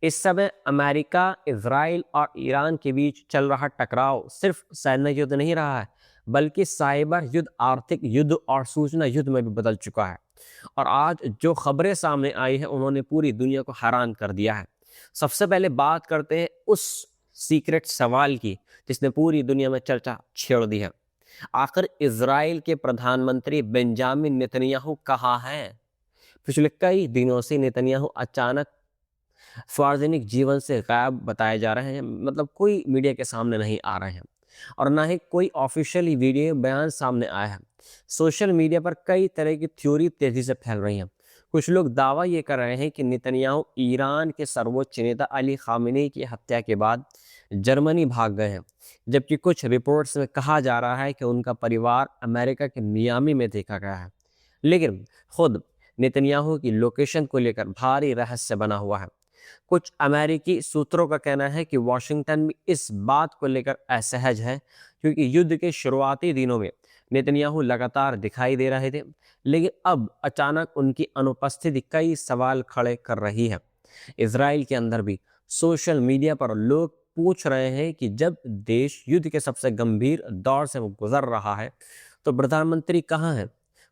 इस समय America, Israel और ईरान के बीच चल रहा टकराव सिर्फ सैन्य युद्ध नहीं रहा है, बल्कि साइबर युद्ध, आर्थिक युद्ध और सूचना युद्ध में भी बदल चुका है। और आज जो खबरें सामने आई है उन्होंने पूरी दुनिया को हैरान कर दिया है। सबसे पहले बात करते हैं उस सीक्रेट सवाल की जिसने पूरी दुनिया में चर्चा छेड़ दी है। आखिर इजराइल के प्रधानमंत्री बेंजामिन नेतन्याहू कहाँ हैं? पिछले कई दिनों से नेतन्याहू अचानक सार्वजनिक जीवन से गायब बताए जा रहे हैं, मतलब कोई मीडिया के सामने नहीं आ रहे हैं और ना ही कोई ऑफिशियल वीडियो बयान सामने आया है। सोशल मीडिया पर कई तरह की थ्योरी तेजी से फैल रही हैं। कुछ लोग दावा ये कर रहे हैं कि नेतन्याहू ईरान के सर्वोच्च नेता अली खामेनी की हत्या के बाद जर्मनी भाग गए हैं, जबकि कुछ रिपोर्ट्स में कहा जा रहा है कि उनका परिवार अमेरिका के मियामी में देखा गया है। लेकिन खुद नेतन्याहू की लोकेशन को लेकर भारी रहस्य बना हुआ है। कुछ अमेरिकी सूत्रों का कहना है कि वॉशिंगटन भी इस बात को लेकर असहज है, क्योंकि युद्ध के शुरुआती दिनों में नेतन्याहू लगातार दिखाई दे रहे थे, लेकिन अब अचानक उनकी अनुपस्थिति कई सवाल खड़े कर रही है। इसराइल के अंदर भी सोशल मीडिया पर लोग पूछ रहे हैं कि जब देश युद्ध के सबसे गंभीर दौर से गुजर रहा है तो प्रधानमंत्री कहाँ हैं?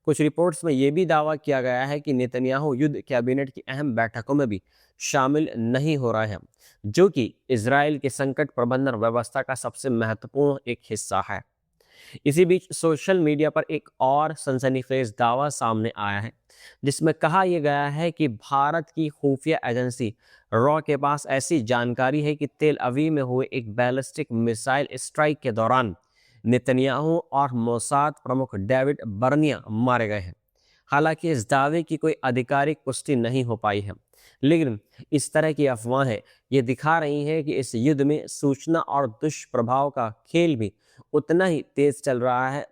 कुछ रिपोर्ट्स में यह भी दावा किया गया है कि नेतन्याहू युद्ध कैबिनेट की अहम बैठकों में भी शामिल नहीं हो रहे हैं, जो कि इसराइल के संकट प्रबंधन व्यवस्था का सबसे महत्वपूर्ण एक हिस्सा है। इसी बीच सोशल मीडिया पर एक और सनसनीखेज दावा सामने आया है, जिसमें कहा यह गया है कि भारत की खुफिया एजेंसी रॉ के पास ऐसी जानकारी है कि तेल अवीव में हुए एक बैलिस्टिक मिसाइल स्ट्राइक के दौरान नेतन्याहू और मोसाद प्रमुख डेविड बर्निया मारे गए हैं। हालांकि इस दावे की कोई आधिकारिक पुष्टि नहीं हो पाई है, लेकिन इस तरह की अफवाहें ये दिखा रही हैं कि इस युद्ध में सूचना और दुष्प्रभाव का खेल भी उतना ही तेज चल रहा है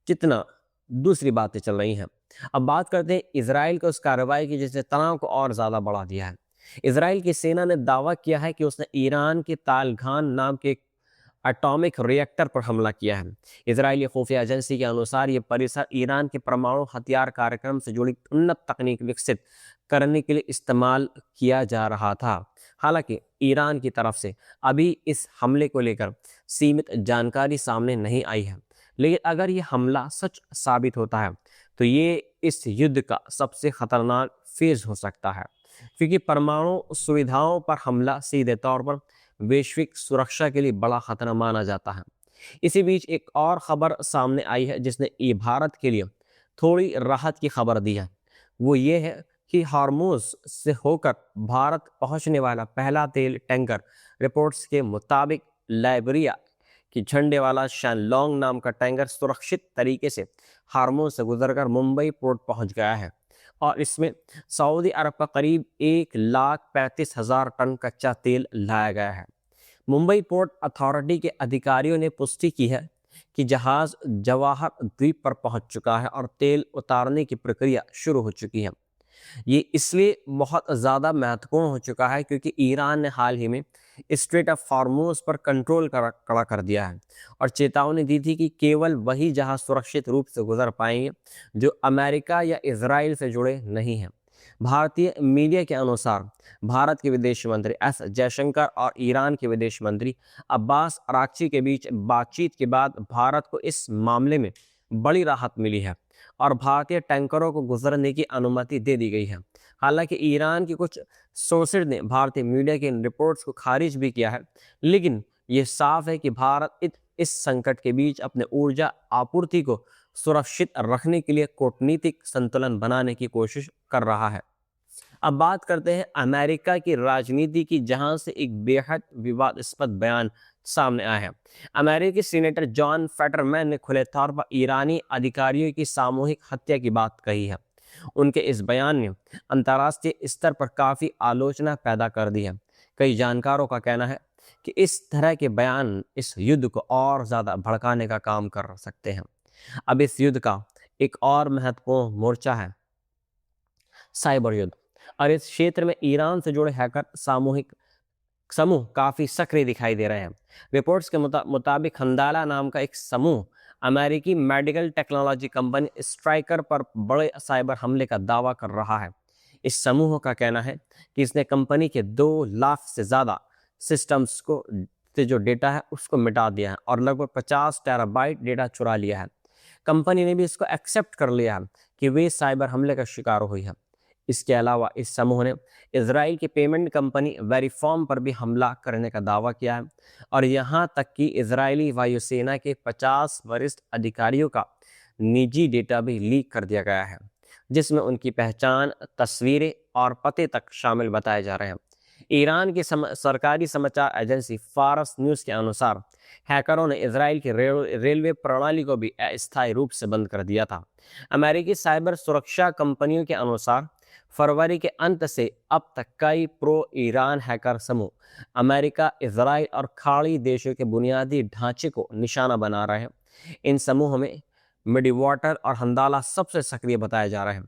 जितना दूसरी बातें चल रही हैं। अब बात करते हैं इसराइल की उस कार्रवाई की जिसने तनाव को और ज्यादा बढ़ा दिया है। इसराइल की सेना ने दावा किया है कि उसने ईरान के तालघान नाम के एटॉमिक रिएक्टर पर हमला किया है। इजरायली खुफिया एजेंसी के अनुसार ये परिसर ईरान के परमाणु हथियार कार्यक्रम से जुड़ी उन्नत तकनीक विकसित करने के लिए इस्तेमाल किया जा रहा था। हालांकि ईरान की तरफ से अभी इस हमले को लेकर सीमित जानकारी सामने नहीं आई है, लेकिन अगर ये हमला सच साबित होता है तो ये इस युद्ध का सबसे खतरनाक फेज हो सकता है, क्योंकि परमाणु सुविधाओं पर हमला सीधे तौर पर वैश्विक सुरक्षा के लिए बड़ा खतरा माना जाता है। इसी बीच एक और खबर सामने आई है जिसने ये भारत के लिए थोड़ी राहत की खबर दी है। वो ये है कि हार्मोज से होकर भारत पहुंचने वाला पहला तेल टैंकर रिपोर्ट्स के मुताबिक लाइबेरिया की झंडे वाला शैनलोंग नाम का टैंकर सुरक्षित तरीके से हार्मोज से गुजरकर मुंबई पोर्ट पहुंच गया है और इसमें सऊदी अरब का करीब 1,35,000 टन कच्चा तेल लाया गया है। मुंबई पोर्ट अथॉरिटी के अधिकारियों ने पुष्टि की है कि जहाज जवाहर द्वीप पर पहुंच चुका है और तेल उतारने की प्रक्रिया शुरू हो चुकी है। ये इसलिए बहुत ज़्यादा महत्वपूर्ण हो चुका है क्योंकि ईरान ने हाल ही में स्ट्रेट ऑफ हॉर्मुज पर कंट्रोल कड़ा कर दिया है और चेतावनी दी थी कि केवल वही जहाज सुरक्षित रूप से गुजर पाएंगे जो अमेरिका या इजराइल से जुड़े नहीं हैं। भारतीय मीडिया के अनुसार भारत के विदेश मंत्री एस जयशंकर और ईरान के विदेश मंत्री अब्बास अराक्ची के बीच बातचीत के बाद भारत को इस मामले में बड़ी राहत मिली है और भारतीय टैंकरों को गुजरने की अनुमति दे दी गई है। हालांकि ईरान के कुछ सोर्सेज ने भारतीय मीडिया के इन रिपोर्ट्स को खारिज भी किया है, लेकिन ये साफ है कि भारत इस संकट के बीच अपने ऊर्जा आपूर्ति को सुरक्षित रखने के लिए कूटनीतिक संतुलन बनाने की कोशिश कर रहा है। अब बात करते हैं अमेरिका की राजनीति की, जहां से एक बेहद विवादास्पद बयान सामने आया है। अमेरिकी सीनेटर जॉन फेटरमैन ने खुले तौर पर ईरानी अधिकारियों की सामूहिक हत्या की बात कही है। उनके इस बयान ने अंतर्राष्ट्रीय स्तर पर काफी आलोचना पैदा कर दी है। कई जानकारों का कहना है कि इस तरह के बयान इस युद्ध को और ज्यादा भड़काने का काम कर सकते हैं। अब इस युद्ध का एक और महत्वपूर्ण मोर्चा है साइबर युद्ध, और इस क्षेत्र में ईरान से जुड़े हैकर सामूहिक समूह काफी सक्रिय दिखाई दे रहे हैं। रिपोर्ट्स के मुताबिक हंदाला नाम का एक समूह अमेरिकी मेडिकल टेक्नोलॉजी कंपनी स्ट्राइकर पर बड़े साइबर हमले का दावा कर रहा है। इस समूह का कहना है कि इसने कंपनी के 2 लाख से ज़्यादा सिस्टम्स को से जो डेटा है उसको मिटा दिया है और लगभग 50 टेराबाइट डेटा चुरा लिया है। कंपनी ने भी इसको एक्सेप्ट कर लिया है कि वे साइबर हमले का शिकार हुई है। इसके अलावा इस समूह ने इजराइल की पेमेंट कंपनी वेरीफॉर्म पर भी हमला करने का दावा किया है और यहाँ तक कि इजरायली वायुसेना के 50 वरिष्ठ अधिकारियों का निजी डेटा भी लीक कर दिया गया है, जिसमें उनकी पहचान, तस्वीरें और पते तक शामिल बताए जा रहे हैं। ईरान की सरकारी समाचार एजेंसी फारस न्यूज़ के अनुसार हैकरों ने इजराइल की रेलवे प्रणाली को भी अस्थायी रूप से बंद कर दिया था। अमेरिकी साइबर सुरक्षा कंपनियों के अनुसार फरवरी के अंत से अब तक कई प्रो ईरान हैकर समूह अमेरिका, इजराइल और खाड़ी देशों के बुनियादी ढांचे को निशाना बना रहे हैं। इन समूहों में मिडवाटर और हंदाला सबसे सक्रिय बताए जा रहे हैं।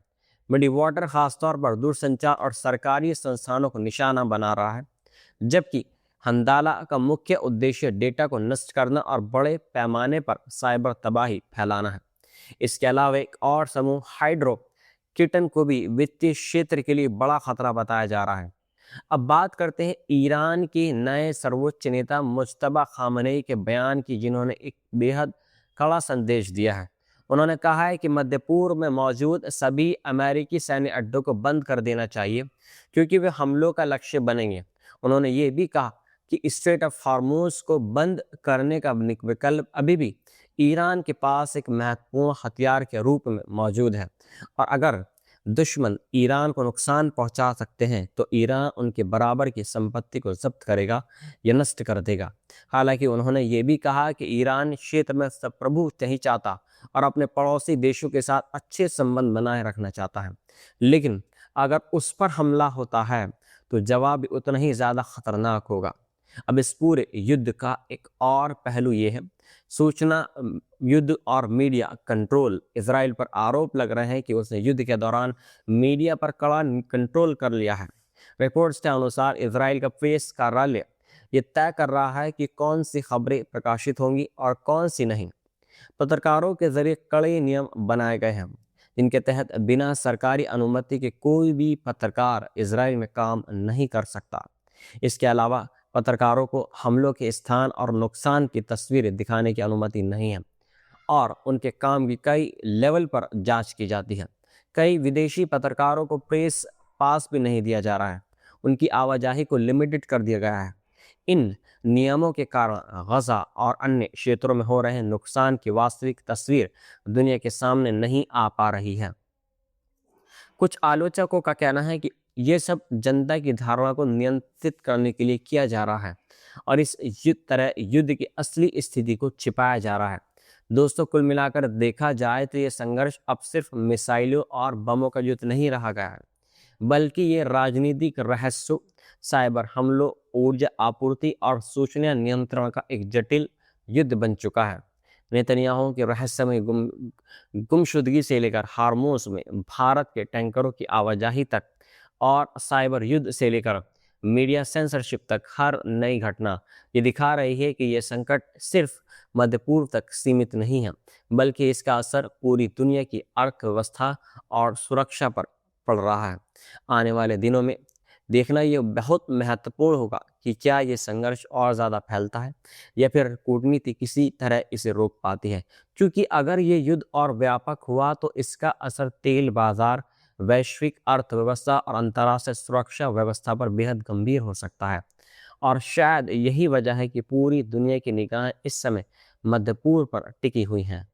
मिडवाटर खासतौर पर दूरसंचार और सरकारी संस्थानों को निशाना बना रहा है, जबकि हंदाला का मुख्य उद्देश्य डेटा को नष्ट करना और बड़े पैमाने पर साइबर तबाही फैलाना है। इसके अलावा एक और समूह हाइड्रो किटन को भी वित्तीय क्षेत्र के लिए बड़ा खतरा बताया जा रहा है। अब बात करते हैं ईरान के नए सर्वोच्च नेता मुज्तबा खामनेई के बयान की, जिन्होंने एक बेहद कड़ा संदेश दिया है। उन्होंने कहा है कि मध्य पूर्व में मौजूद सभी अमेरिकी सैन्य अड्डों को बंद कर देना चाहिए क्योंकि वे हमलों का लक्ष्य बनेंगे। उन्होंने ये भी कहा कि स्ट्रेट ऑफ हार्मोज को बंद करने का विकल्प अभी भी ईरान के पास एक महत्वपूर्ण हथियार के रूप में मौजूद है और अगर दुश्मन ईरान को नुकसान पहुंचा सकते हैं तो ईरान उनके बराबर की संपत्ति को जब्त करेगा या नष्ट कर देगा। हालांकि उन्होंने ये भी कहा कि ईरान क्षेत्र में संप्रभु नहीं चाहता और अपने पड़ोसी देशों के साथ अच्छे संबंध बनाए रखना चाहता है, लेकिन अगर उस पर हमला होता है तो जवाब भी उतना ही ज़्यादा खतरनाक होगा। अब इस पूरे युद्ध का एक और पहलू ये है, सूचना युद्ध और मीडिया कंट्रोल। इजराइल पर आरोप लग रहे हैं कि उसने युद्ध के दौरान मीडिया पर कड़ा कंट्रोल कर लिया है। रिपोर्ट्स के अनुसार इजराइल का प्रेस कार्यालय ये तय कर रहा है कि कौन सी खबरें प्रकाशित होंगी और कौन सी नहीं। पत्रकारों के जरिए कड़े नियम बनाए गए हैं जिनके तहत बिना सरकारी अनुमति के कोई भी पत्रकार इजराइल में काम नहीं कर सकता। इसके अलावा पत्रकारों को हमलों के स्थान और नुकसान की तस्वीरें दिखाने की अनुमति नहीं है और उनके काम की कई लेवल पर जांच की जाती है। कई विदेशी पत्रकारों को प्रेस पास भी नहीं दिया जा रहा है, उनकी आवाजाही को लिमिटेड कर दिया गया है। इन नियमों के कारण गजा और अन्य क्षेत्रों में हो रहे नुकसान की वास्तविक तस्वीर दुनिया के सामने नहीं आ पा रही है। कुछ आलोचकों का कहना है कि ये सब जनता की धारणा को नियंत्रित करने के लिए किया जा रहा है और इस युद्ध की असली स्थिति को छिपाया जा रहा है। दोस्तों, कुल मिलाकर देखा जाए तो ये संघर्ष अब सिर्फ मिसाइलों और बमों का युद्ध नहीं रहा गया है, बल्कि ये राजनीतिक रहस्यों, साइबर हमलों, ऊर्जा आपूर्ति और सूचना नियंत्रण का एक जटिल युद्ध बन चुका है। नेतन्याहू के रहस्यमय गुमशुदगी से लेकर हार्मोस में भारत के टैंकरों की आवाजाही तक और साइबर युद्ध से लेकर मीडिया सेंसरशिप तक हर नई घटना ये दिखा रही है कि यह संकट सिर्फ मध्य पूर्व तक सीमित नहीं है, बल्कि इसका असर पूरी दुनिया की अर्थव्यवस्था और सुरक्षा पर पड़ रहा है। आने वाले दिनों में देखना ये बहुत महत्वपूर्ण होगा कि क्या ये संघर्ष और ज़्यादा फैलता है या फिर कूटनीति किसी तरह इसे रोक पाती है, क्योंकि अगर ये युद्ध और व्यापक हुआ तो इसका असर तेल बाजार, वैश्विक अर्थव्यवस्था और अंतर्राष्ट्रीय सुरक्षा व्यवस्था पर बेहद गंभीर हो सकता है। और शायद यही वजह है कि पूरी दुनिया की निगाहें इस समय मध्य पूर्व पर टिकी हुई हैं।